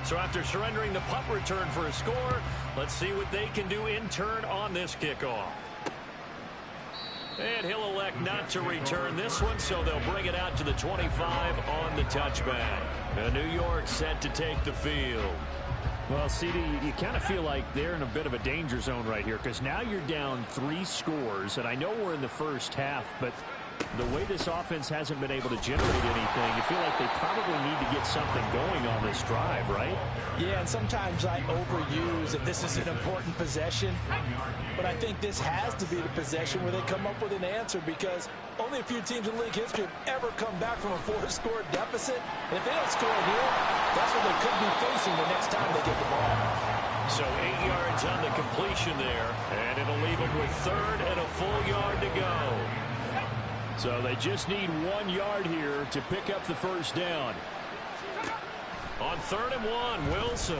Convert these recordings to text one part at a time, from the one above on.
So after surrendering the punt return for a score, let's see what they can do in turn on this kickoff. And he'll elect not to return this one, so they'll bring it out to the 25 on the touchback. And New York set to take the field. Well, CD, you kind of feel like they're in a bit of a danger zone right here because now you're down 3 scores, and I know we're in the first half, but the way this offense hasn't been able to generate anything, you feel like they probably need to get something going on this drive, right? Yeah, and sometimes I overuse that this is an important possession, but I think this has to be the possession where they come up with an answer because only a few teams in league history have ever come back from a 4-score deficit. And if they don't score here, that's what they could be facing the next time they get the ball. So 8 yards on the completion there, and it'll leave them with 3rd and a full yard to go. So they just need 1 yard here to pick up the first down. On 3rd and 1, Wilson.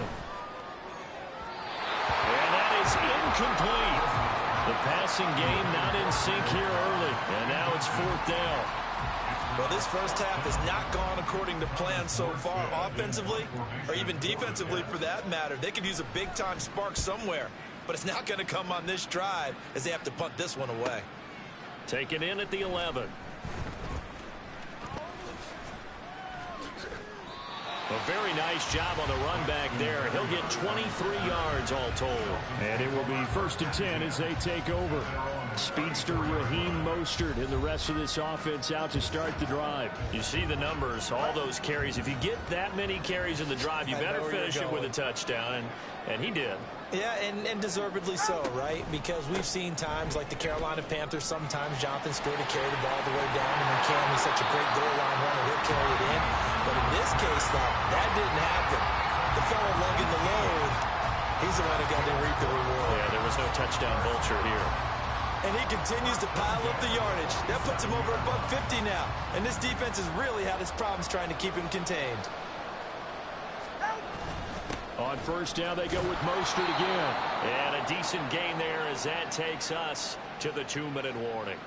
And that is incomplete. The passing game not in sync here early, and now it's 4th down. Well, this first half has not gone according to plan so far offensively, or even defensively for that matter. They could use a big-time spark somewhere, but it's not going to come on this drive as they have to punt this one away. Taken in at the 11. A very nice job on the run back there. He'll get 23 yards all told. And it will be 1st and 10 as they take over. Speedster Raheem Mostert and the rest of this offense out to start the drive. You see the numbers, all those carries. If you get that many carries in the drive, you better finish it with a touchdown, and he did. Yeah, and deservedly so, right? Because we've seen times like the Carolina Panthers, sometimes Jonathan Stewart to carry the ball all the way down, and then Cam is such a great goal line runner, he'll carry it in. But in this case, though, that didn't happen. The fellow lugging the load, he's the one that got to reap the reward. Yeah, there was no touchdown vulture here. And he continues to pile up the yardage. That puts him over $150 now. And this defense has really had its problems trying to keep him contained. On 1st down, they go with Mostert again. And a decent gain there as that takes us to the 2-minute warning.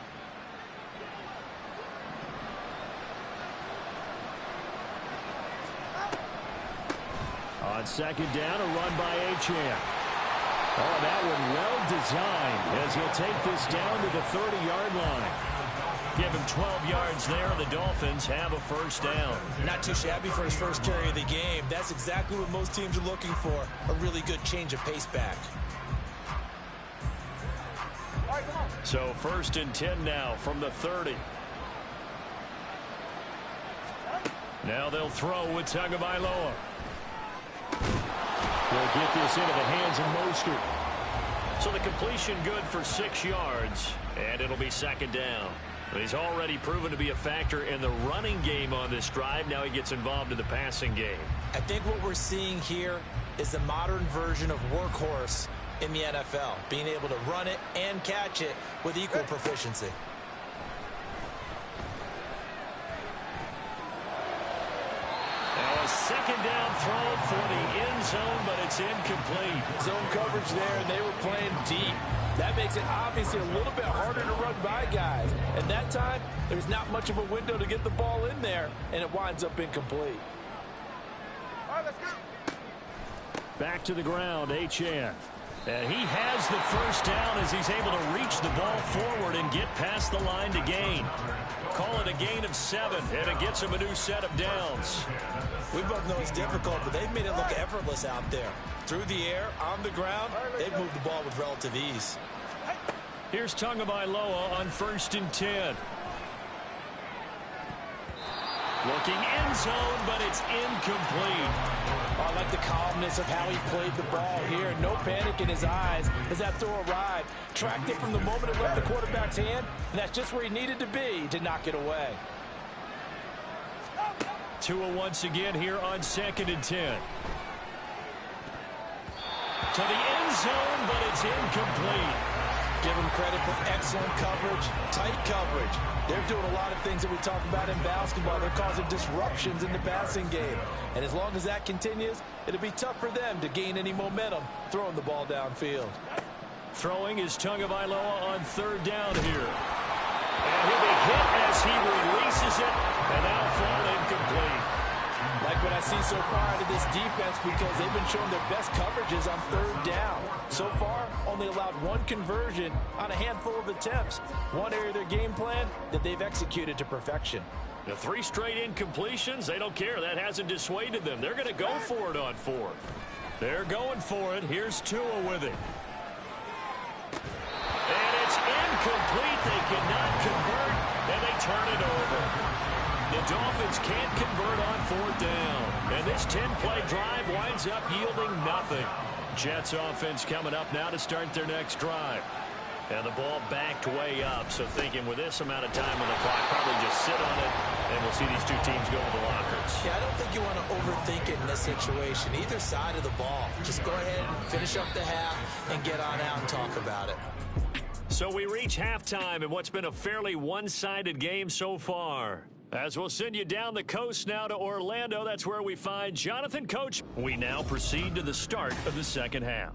On 2nd down, a run by Achane. Oh, that one well designed as he'll take this down to the 30-yard line. Give him 12 yards there. The Dolphins have a 1st down. Not too shabby for his first carry of the game. That's exactly what most teams are looking for, a really good change of pace back. So 1st and 10 now from the 30. Now they'll throw with Tagovailoa. They'll get this into the hands of Mostert. So the completion good for 6 yards, and it'll be 2nd down. He's already proven to be a factor in the running game on this drive. Now he gets involved in the passing game. I think what we're seeing here is the modern version of workhorse in the NFL, being able to run it and catch it with equal proficiency. Now a 2nd down throw for the end zone, but it's incomplete. Zone coverage there, and they were playing deep. That makes it obviously a little bit harder to run by guys. And that time, there's not much of a window to get the ball in there, and it winds up incomplete. All right, let's go. Back to the ground, Achane. And he has the 1st down as he's able to reach the ball forward and get past the line to gain. Call it a gain of 7, and it gets him a new set of downs. We both know it's difficult, but they've made it look effortless out there. Through the air, on the ground, they've moved the ball with relative ease. Here's Tagovailoa on 1st and 10. Looking end zone, but it's incomplete. I like the calmness of how he played the ball here. No panic in his eyes as that throw arrived. Tracked it from the moment it left the quarterback's hand, and that's just where he needed to be to knock it away. Tua once again here on 2nd and 10. To the end zone, but it's incomplete. Give them credit for excellent coverage, tight coverage. They're doing a lot of things that we talk about in basketball. They're causing disruptions in the passing game. And as long as that continues, it'll be tough for them to gain any momentum throwing the ball downfield. Throwing is Tagovailoa on 3rd down here. And he'll be hit as he releases it, and now fall incomplete. Like like what I see so far out of this defense because they've been showing their best coverages on third down. So far, only allowed one conversion on a handful of attempts. One area of their game plan that they've executed to perfection. The 3 straight incompletions, they don't care. That hasn't dissuaded them. They're going to go for it on 4th. They're going for it. Here's Tua with it. And it's incomplete. They cannot convert, and they turn it over. The Dolphins can't convert on 4th down. And this 10-play drive winds up yielding nothing. Jets offense coming up now to start their next drive. And the ball backed way up, so thinking with this amount of time on the clock, probably just sit on it, and we'll see these two teams go to the lockers. Yeah, I don't think you want to overthink it in this situation. Either side of the ball. Just go ahead and finish up the half and get on out and talk about it. So we reach halftime in what's been a fairly one-sided game so far. As we'll send you down the coast now to Orlando, that's where we find Jonathan Coach. We now proceed to the start of the second half.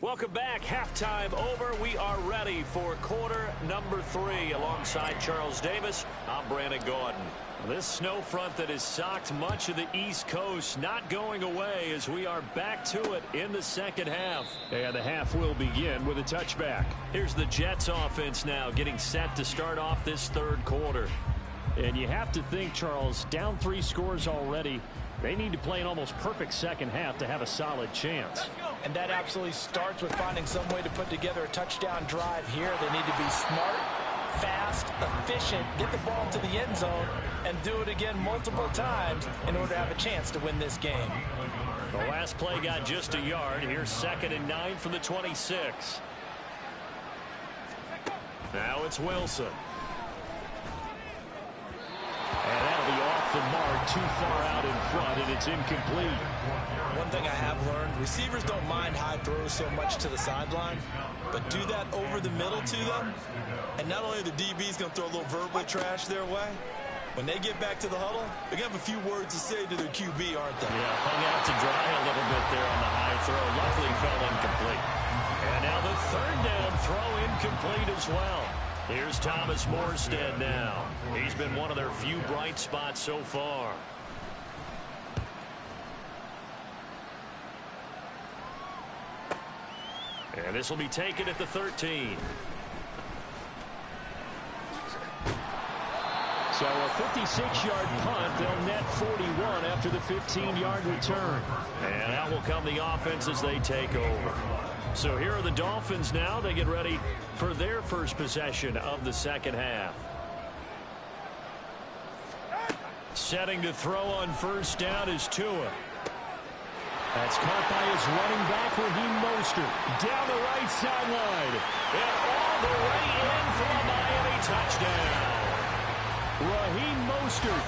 Welcome back. Halftime over. We are ready for quarter number 3. Alongside Charles Davis, I'm Brandon Gordon. This snow front that has socked much of the East Coast not going away as we are back to it in the second half. And the half will begin with a touchback. Here's the Jets offense now getting set to start off this third quarter. And you have to think, Charles, down 3 scores already. They need to play an almost perfect second half to have a solid chance. And that absolutely starts with finding some way to put together a touchdown drive here. They need to be smart, fast, efficient, get the ball to the end zone, and do it again multiple times in order to have a chance to win this game. The last play got just a yard. Here's 2nd and 9 from the 26. Now it's Wilson. And that'll be off the mark, too far out in front, and it's incomplete. One thing I have learned, receivers don't mind high throws so much to the sideline, but do that over the middle to them, and not only are the DBs going to throw a little verbal trash their way, when they get back to the huddle, they're going to have a few words to say to their QB, aren't they? Yeah, hung out to dry a little bit there on the high throw. Luckily fell incomplete. And now the 3rd down throw incomplete as well. Here's Thomas Morstead now. He's been one of their few bright spots so far. And this will be taken at the 13. So a 56-yard punt. They'll net 41 after the 15-yard return. And out will come the offense as they take over. So here are the Dolphins now. They get ready for their first possession of the second half. Setting to throw on 1st down is Tua. That's caught by his running back, Raheem Mostert. Down the right sideline. And all the way in for a Miami touchdown. Raheem Mostert.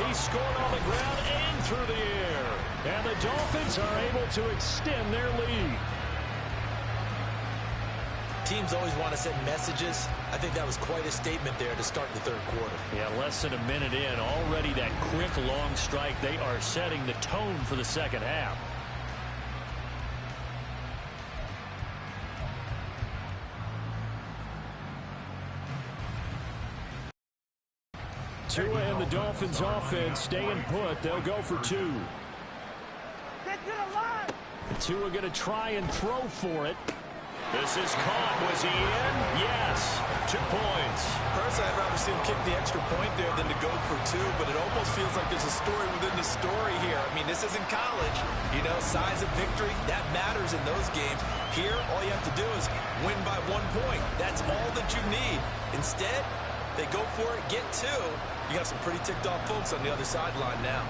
He scored on the ground and through the air. And the Dolphins are able to extend their lead. Teams always want to send messages. I think that was quite a statement there to start the third quarter. Yeah, less than a minute in. Already that quick, long strike. They are setting the tone for the second half. Tua and the Dolphins offense staying put. They'll go for 2. Get to the line. Tua going to try and throw for it. This is caught. Was he in? Yes. 2 points. Personally, I'd rather see him kick the extra point there than to go for 2, but it almost feels like there's a story within the story here. I mean, this isn't college. You know, size of victory, that matters in those games. Here, all you have to do is win by 1 point. That's all that you need. Instead, they go for it, get 2. You got some pretty ticked off folks on the other sideline now.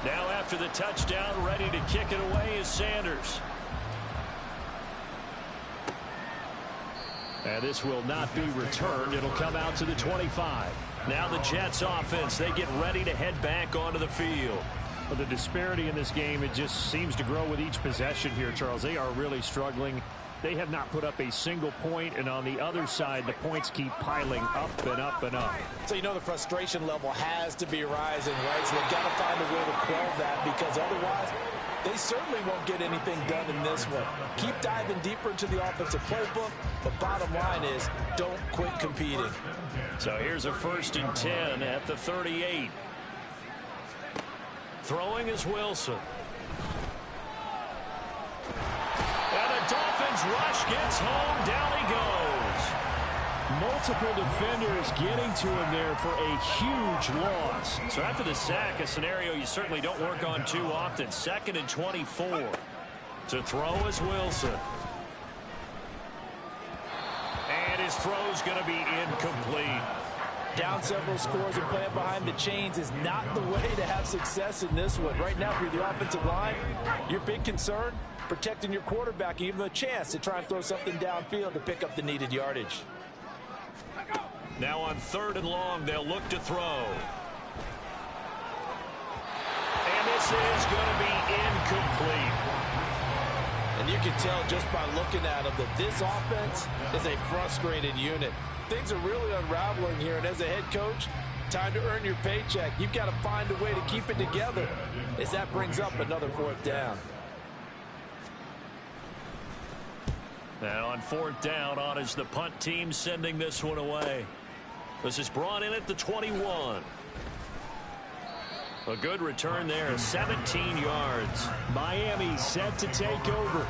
Now after the touchdown, ready to kick it away is Sanders. And this will not be returned. It'll come out to the 25. Now the Jets offense, they get ready to head back onto the field. Well, the disparity in this game, it just seems to grow with each possession here, Charles. They are really struggling. They have not put up a single point, and on the other side, the points keep piling up and up and up. So you know the frustration level has to be rising, right? So they've got to find a way to quell that, because otherwise They certainly won't get anything done in this one. Keep diving deeper into the offensive playbook, but bottom line is don't quit competing. So here's a 1st and 10 at the 38. Throwing is Wilson. And the Dolphins rush gets home. Down he goes. Multiple defenders getting to him there for a huge loss. So after the sack, a scenario you certainly don't work on too often. 2nd and 24. To throw is Wilson. And his throw's going to be incomplete. Down several scores and playing behind the chains is not the way to have success in this one. Right now, if you're the offensive line, your big concern, protecting your quarterback, and even a chance to try and throw something downfield to pick up the needed yardage. Now on 3rd and long, they'll look to throw. And this is going to be incomplete. And you can tell just by looking at them that this offense is a frustrated unit. Things are really unraveling here, and as a head coach, time to earn your paycheck. You've got to find a way to keep it together as that brings up another 4th down. Now on 4th down, on is the punt team sending this one away. This is brought in at the 21. A good return there, 17 yards. Miami set to take over.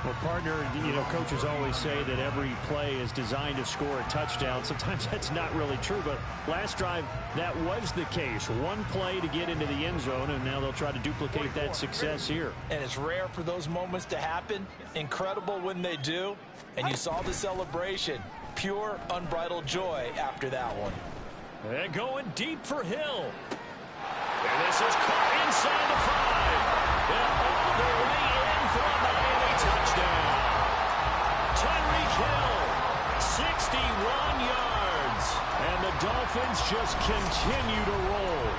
Well, partner, you know, coaches always say that every play is designed to score a touchdown. Sometimes that's not really true, but last drive, that was the case. One play to get into the end zone, and now they'll try to duplicate that success here. And it's rare for those moments to happen. Incredible when they do. And you saw the celebration. Pure, unbridled joy after that one. And going deep for Hill. And this is caught inside the 5. And all the way in for a Miami touchdown. Tyreek Hill, 61 yards. And the Dolphins just continue to roll.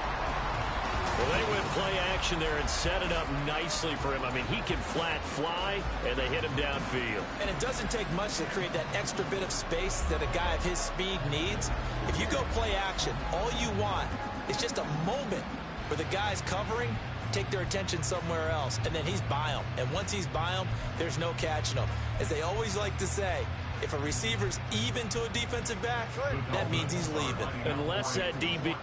Well, they went play action there and set it up nicely for him. I mean, he can flat fly, and they hit him downfield. And it doesn't take much to create that extra bit of space that a guy of his speed needs. If you go play action, all you want is just a moment where the guy's covering, take their attention somewhere else, and then he's by him. And once he's by him, there's no catching him. As they always like to say, if a receiver's even to a defensive back, that means he's leaving. Unless that DB...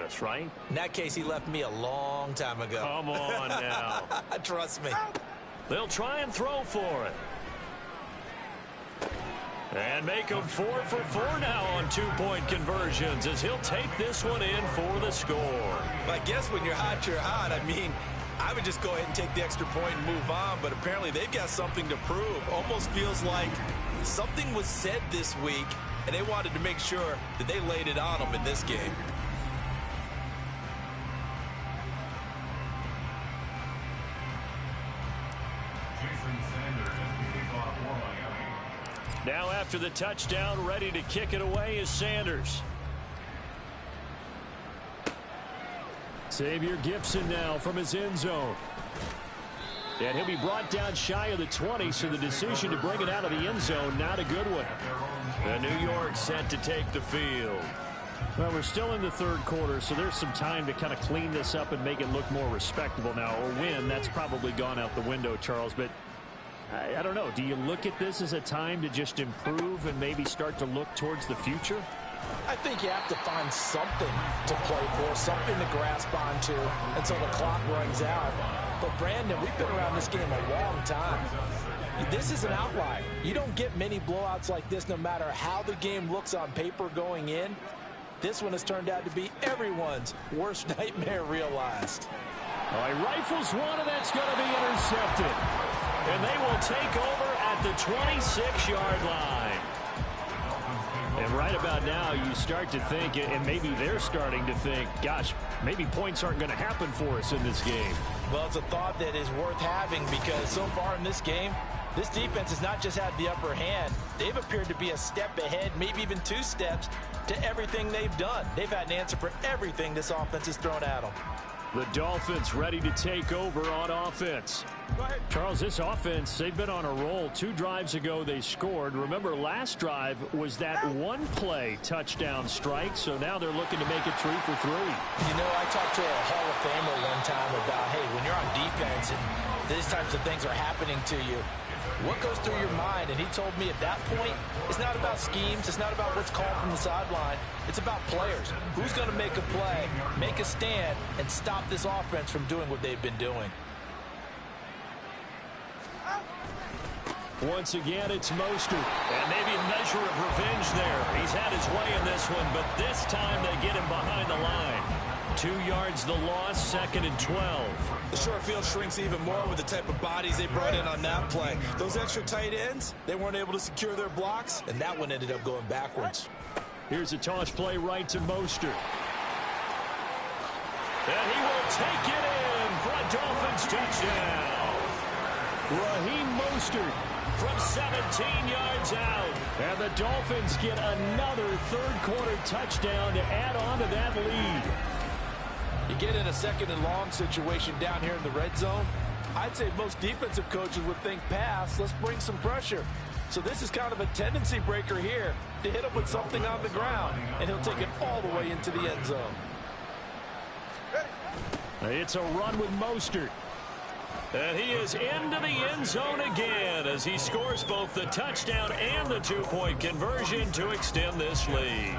Davis, right? In that case, he left me a long time ago. Come on now. Trust me. They'll try and throw for it. And make him 4 for 4 now on two-point conversions as he'll take this one in for the score. I guess when you're hot, you're hot. I mean, I would just go ahead and take the extra point and move on, but apparently they've got something to prove. Almost feels like something was said this week, and they wanted to make sure that they laid it on them in this game. Now after the touchdown, ready to kick it away is Sanders. Xavier Gibson now from his end zone. And he'll be brought down shy of the 20, so the decision to bring it out of the end zone, not a good one. The New York set to take the field. Well, we're still in the third quarter, so there's some time to kind of clean this up and make it look more respectable now. A win, that's probably gone out the window, Charles, but I don't know. Do you look at this as a time to just improve and maybe start to look towards the future? I think you have to find something to play for, something to grasp onto until the clock runs out. But, Brandon, we've been around this game a long time. This is an outlier. You don't get many blowouts like this no matter how the game looks on paper going in. This one has turned out to be everyone's worst nightmare realized. All right, rifles one, and that's going to be intercepted. And they will take over at the 26-yard line. And right about now, you start to think, and maybe they're starting to think, gosh, maybe points aren't going to happen for us in this game. Well, it's a thought that is worth having because so far in this game, this defense has not just had the upper hand. They've appeared to be a step ahead, maybe even 2 steps, to everything they've done. They've had an answer for everything this offense has thrown at them. The Dolphins ready to take over on offense. Charles, this offense, they've been on a roll. 2 drives ago, they scored. Remember, last drive was that one-play touchdown strike, so now they're looking to make it 3 for 3. You know, I talked to a Hall of Famer one time about, hey, when you're on defense and these types of things are happening to you, what goes through your mind? And he told me at that point, it's not about schemes. It's not about what's called from the sideline. It's about players. Who's going to make a play, make a stand, and stop this offense from doing what they've been doing? Once again, it's Mostert. And maybe a measure of revenge there. He's had his way in this one, but this time they get him behind the line. 2 yards the loss, 2nd and 12. The short field shrinks even more with the type of bodies they brought in on that play. Those extra tight ends, they weren't able to secure their blocks, and that one ended up going backwards. Here's a toss play right to Mostert. And he will take it in for a Dolphins touchdown. Raheem Mostert from 17 yards out. And the Dolphins get another third-quarter touchdown to add on to that lead. You get in a 2nd and long situation down here in the red zone, I'd say most defensive coaches would think pass, let's bring some pressure. So this is kind of a tendency breaker here to hit him with something on the ground, and he'll take it all the way into the end zone. It's a run with Mostert. And he is into the end zone again as he scores both the touchdown and the 2-point conversion to extend this lead.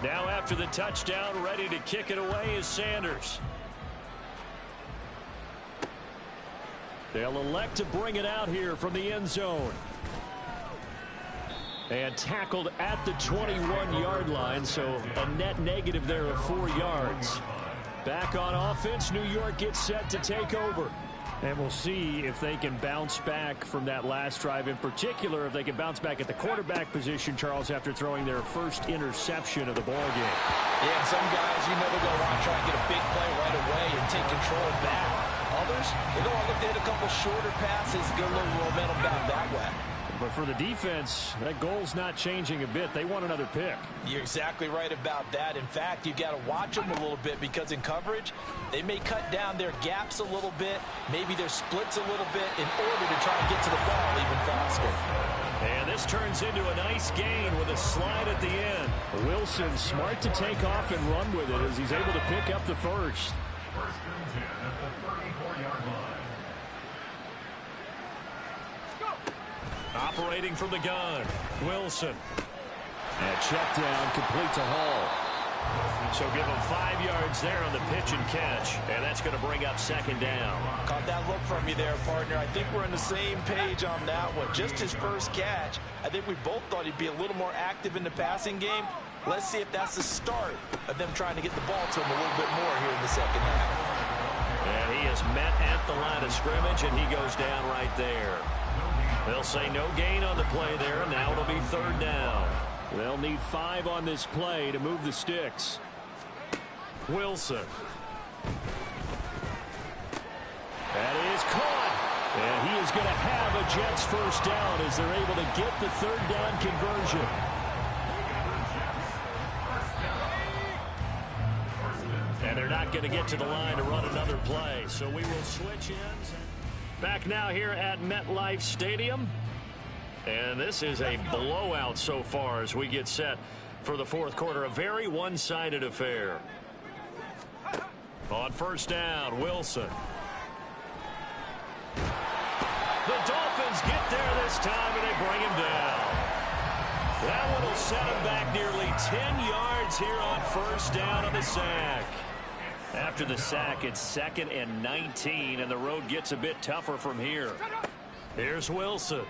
Now after the touchdown, ready to kick it away is Sanders. They'll elect to bring it out here from the end zone. And tackled at the 21-yard line, so a net negative there of 4 yards. Back on offense, New York gets set to take over. And we'll see if they can bounce back from that last drive. In particular, if they can bounce back at the quarterback position, Charles, after throwing their first interception of the ballgame. Yeah, some guys, you know, they're going to want to try and get a big play right away and take control back. Others, they're going to look to hit a couple shorter passes, get a little momentum down that way. But for the defense, that goal's not changing a bit. They want another pick. You're exactly right about that. In fact, you got to watch them a little bit because in coverage, they may cut down their gaps a little bit, maybe their splits a little bit in order to try and get to the ball even faster. And this turns into a nice gain with a slide at the end. Wilson smart to take off and run with it as he's able to pick up the first. First and 10 at the 34-yard line. Operating from the gun, Wilson. And check down, complete to Hall. So give him 5 yards there on the pitch and catch. And that's going to bring up second down. Caught that look from you there, partner. I think we're on the same page on that one. Just his first catch. I think we both thought he'd be a little more active in the passing game. Let's see if that's the start of them trying to get the ball to him a little bit more here in the second half. And he is met at the line of scrimmage, and he goes down right there. They'll say no gain on the play there. Now it'll be third down. They'll need 5 on this play to move the sticks. Wilson. That is caught. And he is going to have a Jets first down as they're able to get the third down conversion. And they're not going to get to the line to run another play. So we will switch ends. Back now here at MetLife Stadium. And this is a blowout so far as we get set for the fourth quarter. A very one-sided affair. On first down, Wilson. The Dolphins get there this time, and they bring him down. That one will set him back nearly 10 yards here on first down on the sack. After the sack, it's 2nd and 19, and the road gets a bit tougher from here. Here's Wilson.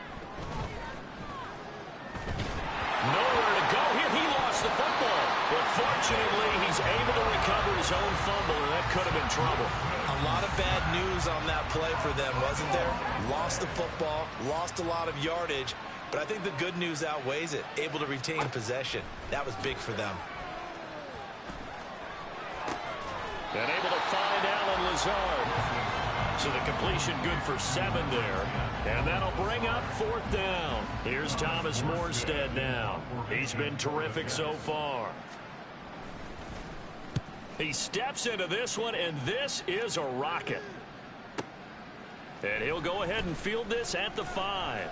Nowhere to go here. He lost the football. But fortunately, he's able to recover his own fumble, and that could have been trouble. A lot of bad news on that play for them, wasn't there? Lost the football, lost a lot of yardage, but I think the good news outweighs it. Able to retain possession. That was big for them. And able to find Allen Lazard. So the completion good for 7 there. And that'll bring up fourth down. Here's Thomas Morstead now. He's been terrific so far. He steps into this one, and this is a rocket. And he'll go ahead and field this at the 5.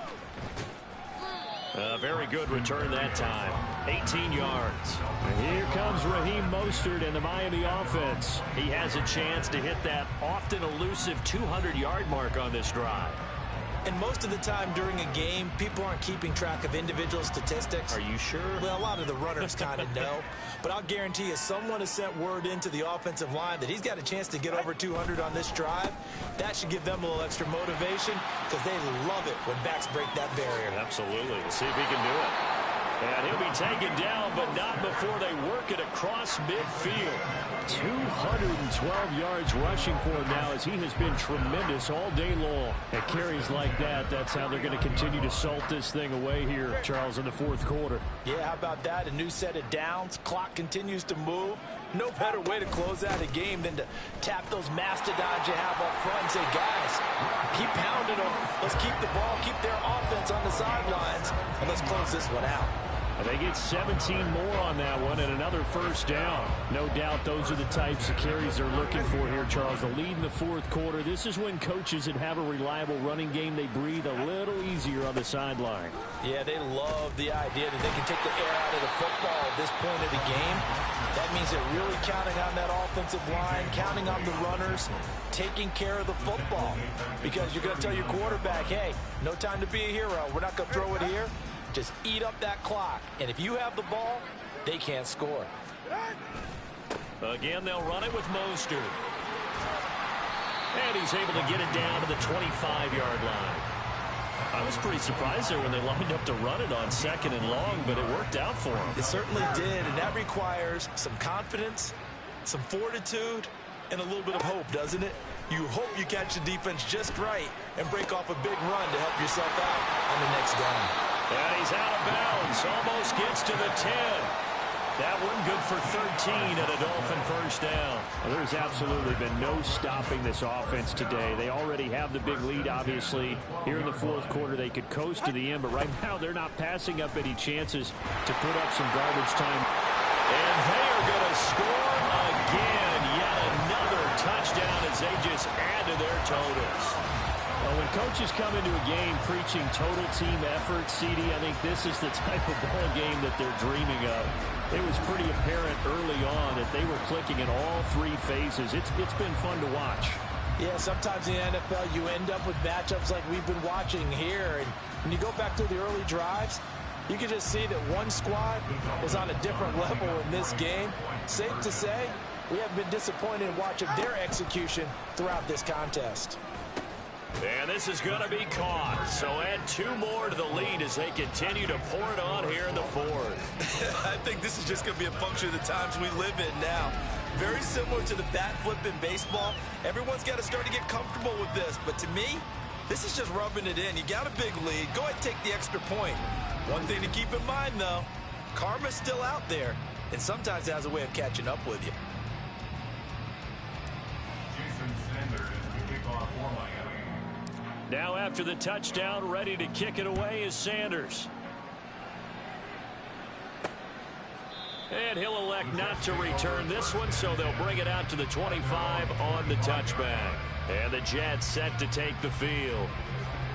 A very good return that time. 18 yards. And here comes Raheem Mostert and the Miami offense. He has a chance to hit that often elusive 200-yard mark on this drive. And most of the time during a game, people aren't keeping track of individual statistics. Are you sure? Well, a lot of the runners kind of know. But I'll guarantee you someone has sent word into the offensive line that he's got a chance to get over 200 on this drive. That should give them a little extra motivation because they love it when backs break that barrier. Absolutely. We'll see if he can do it. And he'll be taken down, but not before they work it across midfield. 212 yards rushing for him now as he has been tremendous all day long. At carries like that, that's how they're going to continue to salt this thing away here, Charles, in the fourth quarter. Yeah, how about that? A new set of downs. Clock continues to move. No better way to close out a game than to tap those mastodons you have up front and say, guys, keep pounding them. Let's keep the ball, keep their offense on the sidelines, and let's close this one out. And they get 17 more on that one and another first down. No doubt those are the types of carries they're looking for here, Charles. The lead in the fourth quarter. This is when coaches that have a reliable running game, they breathe a little easier on the sideline. Yeah, they love the idea that they can take the air out of the football at this point of the game. That means they're really counting on that offensive line, counting on the runners, taking care of the football. Because you're going to tell your quarterback, hey, no time to be a hero. We're not going to throw it here. Just eat up that clock. And if you have the ball, they can't score. Again, they'll run it with Mostert. And he's able to get it down to the 25-yard line. I was pretty surprised there when they lined up to run it on 2nd and long, but it worked out for him. It certainly did, and that requires some confidence, some fortitude, and a little bit of hope, doesn't it? You hope you catch the defense just right and break off a big run to help yourself out on the next down. And he's out of bounds. Almost gets to the 10. That one good for 13 and a Dolphin first down. Well, there's absolutely been no stopping this offense today. They already have the big lead, obviously. Here in the fourth quarter, they could coast to the end, but right now they're not passing up any chances to put up some garbage time. And they are going to score again. Yet another touchdown as they just add to their totals. Well, when coaches come into a game preaching total team effort, CD, I think this is the type of ball game that they're dreaming of. It was pretty apparent early on that they were clicking in all three phases. It's been fun to watch. Yeah, sometimes in the NFL you end up with matchups like we've been watching here. And when you go back to the early drives, you can just see that one squad is on a different level in this game. Safe to say, we have been disappointed in watching their execution throughout this contest. And this is going to be caught. So add 2 more to the lead as they continue to pour it on here in the fourth. I think this is just going to be a function of the times we live in now. Very similar to the bat flip in baseball. Everyone's got to start to get comfortable with this. But to me, this is just rubbing it in. You got a big lead. Go ahead and take the extra point. One thing to keep in mind, though, karma's still out there. And sometimes it has a way of catching up with you. Now after the touchdown, ready to kick it away is Sanders. And he'll elect not to return this one, so they'll bring it out to the 25 on the touchback. And the Jets set to take the field.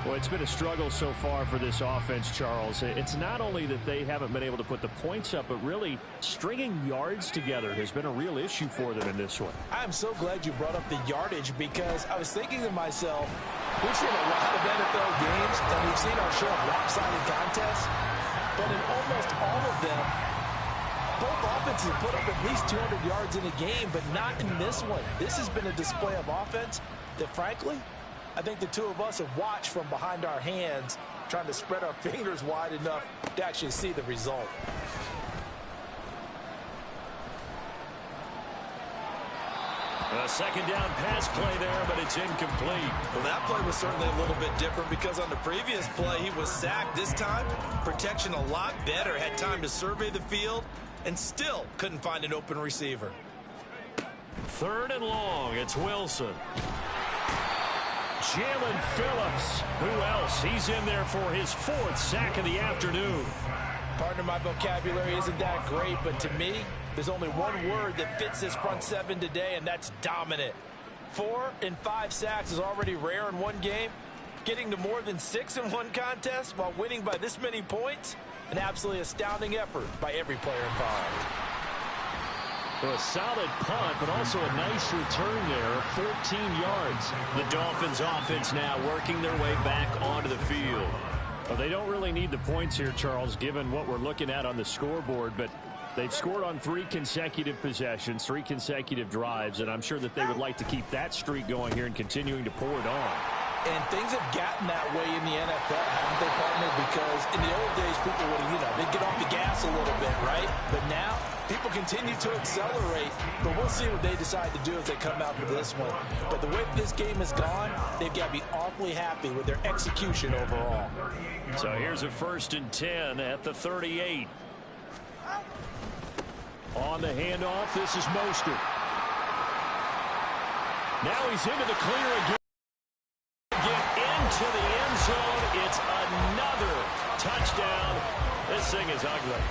Well, it's been a struggle so far for this offense, Charles. It's not only that they haven't been able to put the points up, but really stringing yards together has been a real issue for them in this one. I'm so glad you brought up the yardage because I was thinking to myself, we've seen a lot of NFL games and we've seen our share of lopsided contests, but in almost all of them, both offenses have put up at least 200 yards in a game, but not in this one. This has been a display of offense that, frankly, I think the two of us have watched from behind our hands, trying to spread our fingers wide enough to actually see the result. A second down pass play there, but it's incomplete. Well, that play was certainly a little bit different because on the previous play, he was sacked. This time, protection a lot better. Had time to survey the field and still couldn't find an open receiver. 3rd and long. It's Wilson. Jalen Phillips. Who else? He's in there for his 4th sack of the afternoon. Partner, my vocabulary isn't that great, but to me, there's only one word that fits this front 7 today, and that's dominant. 4 and 5 sacks is already rare in one game. Getting to more than 6 in one contest while winning by this many points, an absolutely astounding effort by every player involved. Well, a solid punt, but also a nice return there of 14 yards. The Dolphins offense now working their way back onto the field. Well, they don't really need the points here, Charles, given what we're looking at on the scoreboard, but they've scored on 3 consecutive possessions, 3 consecutive drives, and I'm sure that they would like to keep that streak going here and continuing to pour it on. And things have gotten that way in the NFL, haven't they, partner? Because in the old days, people would, they'd get off the gas a little bit, right? But now, people continue to accelerate, but we'll see what they decide to do as they come out for this one. But the way this game has gone, they've got to be awfully happy with their execution overall. So here's a 1st and 10 at the 38. On the handoff, this is Mostert. Now he's into the clear again. Get into the end zone. It's another touchdown. This thing is ugly.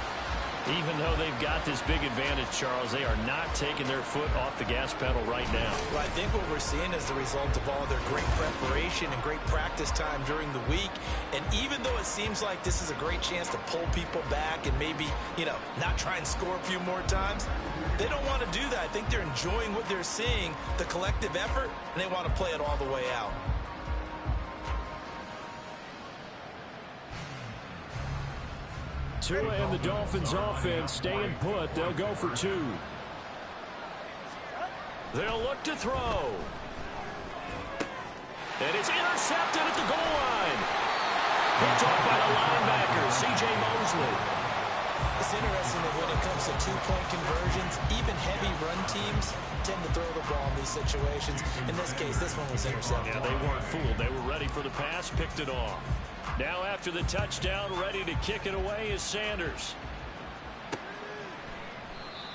Even though they've got this big advantage, Charles, they are not taking their foot off the gas pedal right now. Well, I think what we're seeing is the result of all their great preparation and great practice time during the week. And even though it seems like this is a great chance to pull people back and maybe, not try and score a few more times, they don't want to do that. I think they're enjoying what they're seeing, the collective effort, and they want to play it all the way out. Tua and the Dolphins offense staying put. They'll go for 2. They'll look to throw. And it's intercepted at the goal line. Picked off by the linebacker, C.J. Mosley. It's interesting that when it comes to 2-point conversions, even heavy run teams tend to throw the ball in these situations. In this case, this one was intercepted. Yeah, they weren't fooled. They were ready for the pass, picked it off. Now after the touchdown, ready to kick it away is Sanders.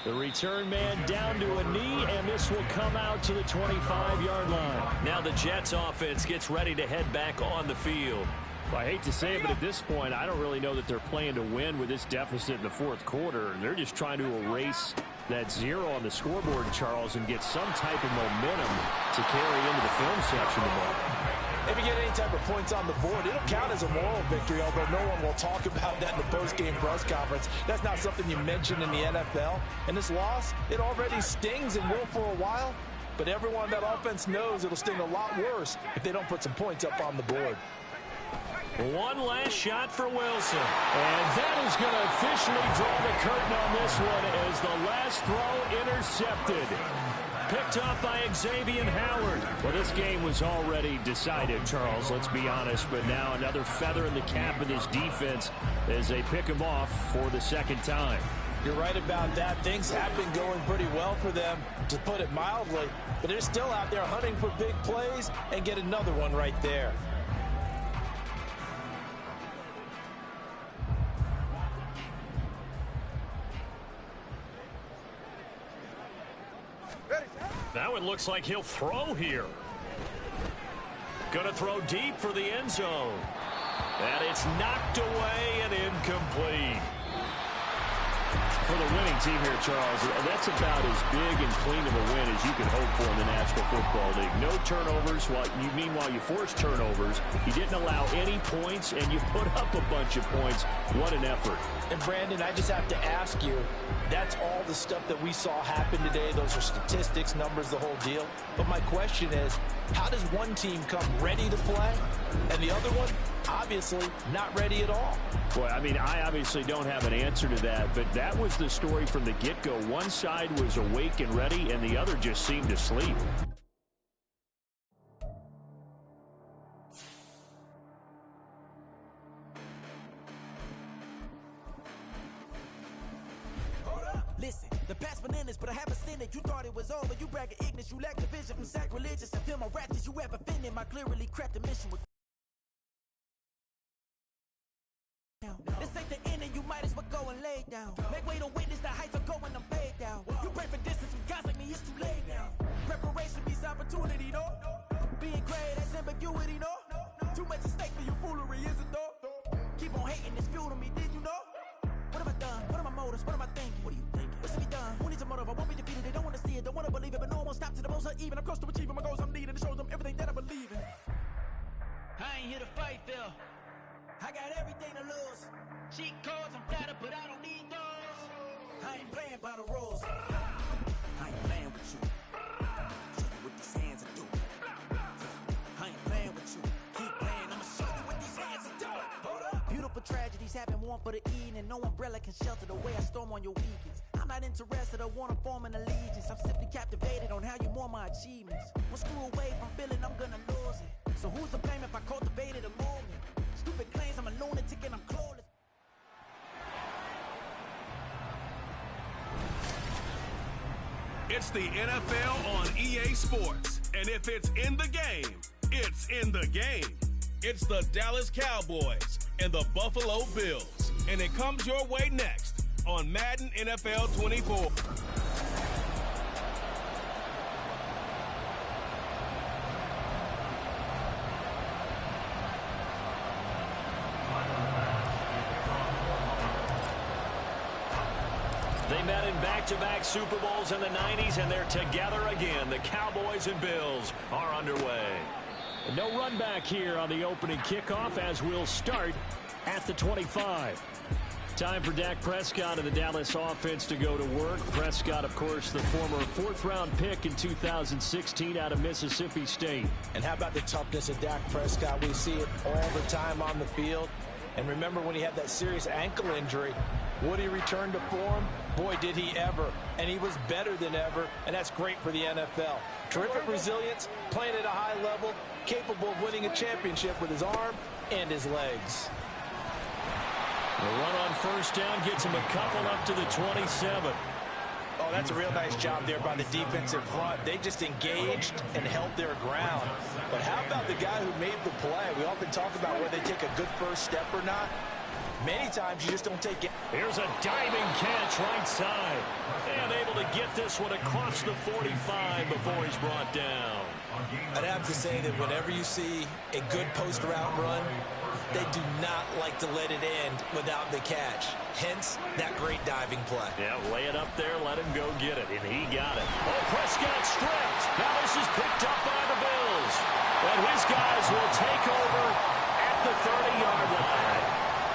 The return man down to a knee, and this will come out to the 25-yard line. Now the Jets offense gets ready to head back on the field. Well, I hate to say it, but at this point, I don't really know that they're playing to win with this deficit in the fourth quarter. They're just trying to erase that 0 on the scoreboard, Charles, and get some type of momentum to carry into the film section tomorrow. If you get any type of points on the board, it'll count as a moral victory, although no one will talk about that in the post-game press conference. That's not something you mention in the NFL. And this loss, it already stings and will for a while, but everyone on that offense knows it'll sting a lot worse if they don't put some points up on the board. One last shot for Wilson. And that is going to officially draw the curtain on this one as the last throw intercepted. Picked up by Xavier Howard. Well, this game was already decided, Charles, let's be honest. But now another feather in the cap of this defense as they pick him off for the second time. You're right about that. Things have been going pretty well for them, to put it mildly. But they're still out there hunting for big plays and get another one right there. Now it looks like he'll throw here. Gonna throw deep for the end zone. And it's knocked away and incomplete. For the winning team here, Charles, that's about as big and clean of a win as you can hope for in the National Football League. No turnovers. Meanwhile, you forced turnovers. You didn't allow any points, and you put up a bunch of points. What an effort. And, Brandon, I just have to ask you, that's all the stuff that we saw happen today. Those are statistics, numbers, the whole deal. But my question is, how does one team come ready to play, and the other one, obviously, not ready at all? Well, I mean, I obviously don't have an answer to that, but that was the story from the get-go. One side was awake and ready, and the other just seemed to sleep. Listen, the past bananas, but I haven't seen it. You thought it was over. You bragging ignorance. You lack the vision from sacrilegious. I feel my wrath. Did you ever offended? My clearly crafted mission with. This ain't the end, and you might as well go and lay down. Make way to witness the heights of going, I'm paid down. You pray for distance from guys like me, it's too late now. Preparation beats opportunity, no? Being great, that's ambiguity, no? Too much at stake for your foolery, is it though? Keep on hating, it's fuel to me, did you know? What have I done? What are my motives? What am I thinking? What are you thinking? What's to be done? Who needs a motive? I won't be defeated. They don't want to see it, don't want to believe it, but no one won't stop to the most even. I'm close to achieving my goals, I'm needing to show them everything that I believe in. I ain't here to fight, Phil. I got everything to lose. Cheat codes, I'm flattered, but I don't need those. I ain't playing by the rules. I ain't playing with you. Show you what these hands are doing. I ain't playing with you. Keep playing, I'ma show you what these hands are doing. Hold up. Beautiful tragedies happen, one for the evening. No umbrella can shelter the way I storm on your weekends. I'm not interested, I wanna form an allegiance. I'm simply captivated on how you more my achievements. One screw away from feeling I'm gonna lose it. So who's to blame if I cultivated a movement? Stupid claims, I'm a lunatic and I'm clueless. It's the NFL on EA Sports. And if it's in the game, it's in the game. It's the Dallas Cowboys and the Buffalo Bills. And it comes your way next on Madden NFL 24. They met in back-to-back Super Bowls in the 90s, and they're together again. The Cowboys and Bills are underway. No run back here on the opening kickoff as we'll start at the 25. Time for Dak Prescott and the Dallas offense to go to work. Prescott, of course, the former fourth-round pick in 2016 out of Mississippi State. And how about the toughness of Dak Prescott? We see it all the time on the field. And remember when he had that serious ankle injury, would he return to form? Boy, did he ever. And he was better than ever, and that's great for the NFL. Terrific resilience, playing at a high level, capable of winning a championship with his arm and his legs. The run on first down gets him a couple up to the 27. Oh, that's a real nice job there by the defensive front. They just engaged and held their ground. But how about the guy who made the play? We often talk about whether they take a good first step or not. Many times you just don't take it. Here's a diving catch right side. And able to get this one across the 45 before he's brought down. I'd have to say that whenever you see a good post route run, they do not like to let it end without the catch. Hence, that great diving play. Yeah, lay it up there, let him go get it, and he got it. Oh, Prescott stripped. Now this is picked up by the Bills. And his guys will take over at the 30-yard line.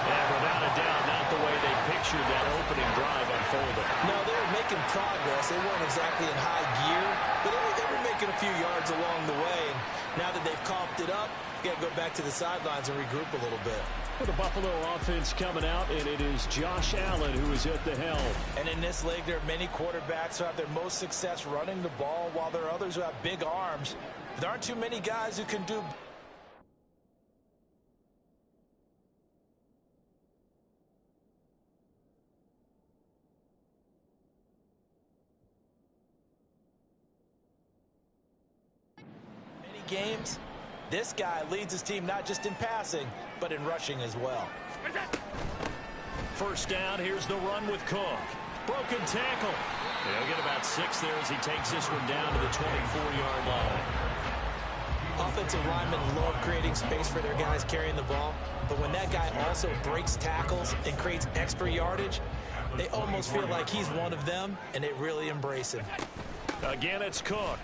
And without a doubt, not the way they pictured that opening drive unfolding. No, they were making progress. They weren't exactly in high gear, but they were making a few yards along the way. And now that they've coughed it up, you got to go back to the sidelines and regroup a little bit. For the Buffalo offense coming out, and it is Josh Allen who is at the helm. And in this league, there are many quarterbacks who have their most success running the ball, while there are others who have big arms. There aren't too many guys who can do. Many games. This guy leads his team not just in passing, but in rushing as well. First down, here's the run with Cook. Broken tackle. He'll get about 6 there as he takes this one down to the 24-yard line. Offensive linemen love creating space for their guys carrying the ball, but when that guy also breaks tackles and creates extra yardage, they almost feel like he's one of them, and they really embrace him. Again, it's Cook.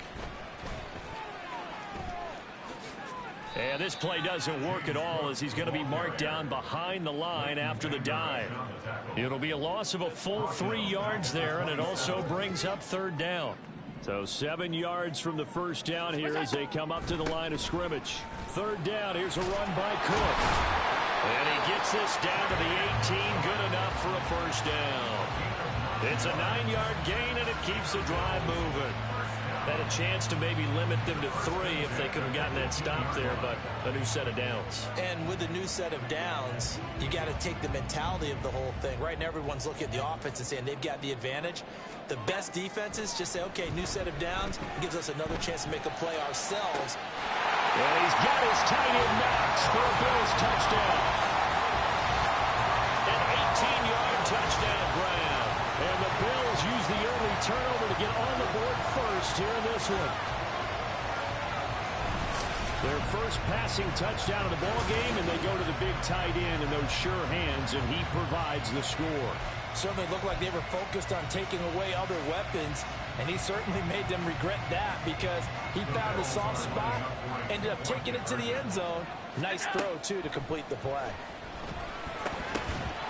And this play doesn't work at all as he's going to be marked down behind the line after the dive. It'll be a loss of a full 3 yards there, and it also brings up third down. So 7 yards from the first down here as they come up to the line of scrimmage. Third down, here's a run by Cook. And he gets this down to the 18, good enough for a first down. It's a 9-yard gain, and it keeps the drive moving. Had a chance to maybe limit them to 3 if they could have gotten that stop there, but a new set of downs. And with the new set of downs, you got to take the mentality of the whole thing. Right now, everyone's looking at the offense and saying they've got the advantage. The best defenses just say, okay, new set of downs. It gives us another chance to make a play ourselves. And he's got his tight end Knox for a Bills touchdown. An 18-yard touchdown grab. And the Bills use the early turnover to get on the board first here in this one. Their first passing touchdown of the ball game, and they go to the big tight end in those sure hands, and he provides the score. Certainly looked like they were focused on taking away other weapons, and he certainly made them regret that because he found a soft spot, ended up taking it to the end zone. Nice throw, too, to complete the play.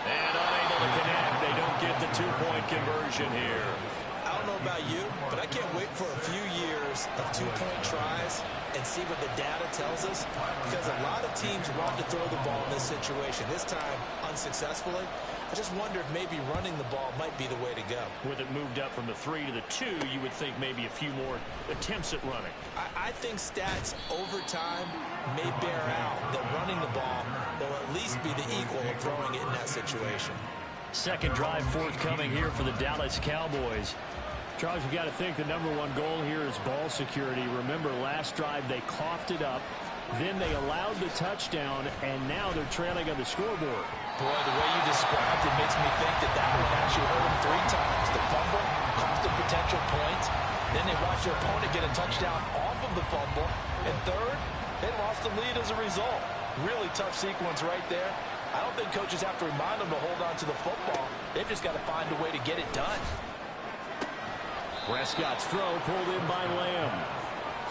And unable to connect. They don't get the 2-point conversion here. I don't know about you, but I can't wait for a few years of 2-point tries and see what the data tells us, because a lot of teams want to throw the ball in this situation. This time, unsuccessfully. I just wonder if maybe running the ball might be the way to go. With it moved up from the 3 to the 2, you would think maybe a few more attempts at running. I think stats over time may bear out that running the ball will at least be the equal of throwing it in that situation. Second drive forthcoming here for the Dallas Cowboys. Charles, you got to think the #1 goal here is ball security. Remember, last drive they coughed it up, then they allowed the touchdown, and now they're trailing on the scoreboard. Boy, the way you described it makes me think that one actually hurt them 3 times. The fumble cost them potential points. Then they watched their opponent get a touchdown off of the fumble. And third, they lost the lead as a result. Really tough sequence right there. I don't think coaches have to remind them to hold on to the football. They've just got to find a way to get it done. Prescott's throw pulled in by Lamb.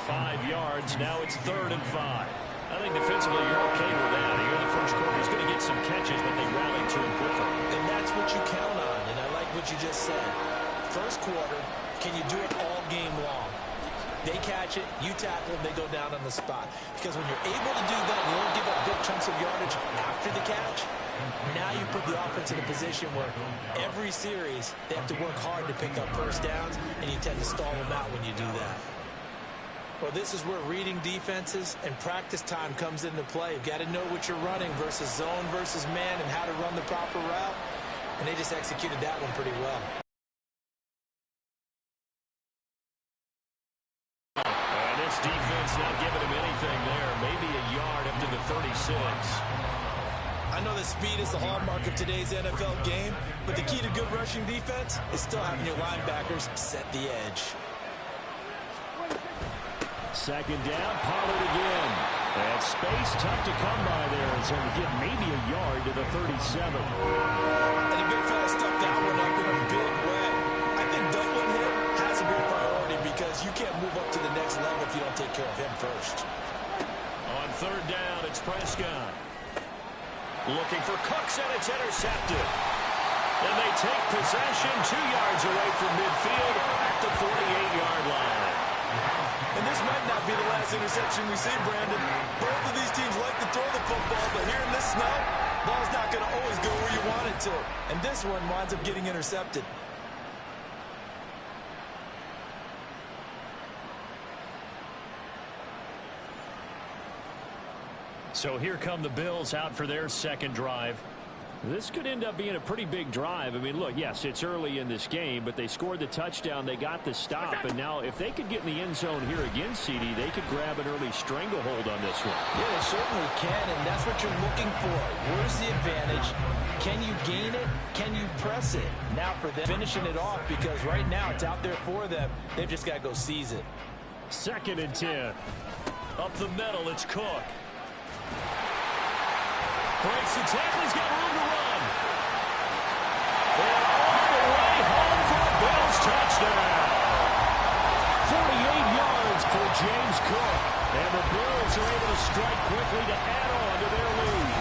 5 yards. Now it's 3rd and 5. I think defensively you're okay with that. Here in the first quarter, he's going to get some catches, but they rallied to him quickly. And that's what you count on, and I like what you just said. First quarter, can you do it all game long? They catch it, you tackle them, they go down on the spot. Because when you're able to do that, you don't give up big chunks of yardage after the catch. Now you put the offense in a position where every series they have to work hard to pick up first downs, and you tend to stall them out when you do that. Well, this is where reading defenses and practice time comes into play. You've got to know what you're running versus zone versus man and how to run the proper route. And they just executed that one pretty well. And this defense not giving him anything there. Maybe a yard up to the 36. I know that speed is the hallmark of today's NFL game, but the key to good rushing defense is still having your linebackers set the edge. Second down, Pollard again. That space tough to come by there. It's going to get maybe a yard to the 37. And the big fella stuffed that one up in a big way. I think doubling him has to be a priority because you can't move up to the next level if you don't take care of him first. On third down, it's Prescott. Looking for Cooks, and it's intercepted. And they take possession 2 yards away from midfield at the 48-yard line. And this might not be the last interception we see, Brandon. Both of these teams like to throw the football, but here in this snow, ball's not going to always go where you want it to. And this one winds up getting intercepted. So here come the Bills out for their second drive. This could end up being a pretty big drive. I mean, look, yes, it's early in this game, but they scored the touchdown. They got the stop. And now if they could get in the end zone here again, CD, they could grab an early stranglehold on this one. Yeah, they certainly can, and that's what you're looking for. Where's the advantage? Can you gain it? Can you press it? Now for them, finishing it off, because right now it's out there for them. They've just got to go seize it. 2nd and 10. Up the middle, it's Cook. Breaks the tackle, he's got room to run. And all the way home for a Bills touchdown. 48 yards for James Cook. And the Bills are able to strike quickly to add on to their lead.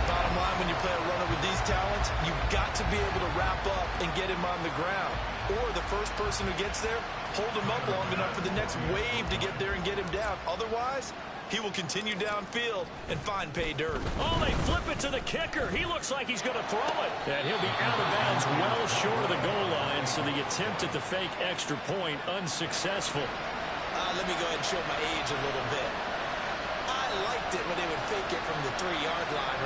Bottom line, when you play a runner with these talents, you've got to be able to wrap up and get him on the ground. Or the first person who gets there, hold him up long enough for the next wave to get there and get him down. Otherwise, he will continue downfield and find pay dirt. Oh, they flip it to the kicker. He looks like he's going to throw it. And he'll be out of bounds well short of the goal line, so the attempt at the fake extra point unsuccessful. Let me go ahead and show my age a little bit. I liked it when they would fake it from the 3-yard line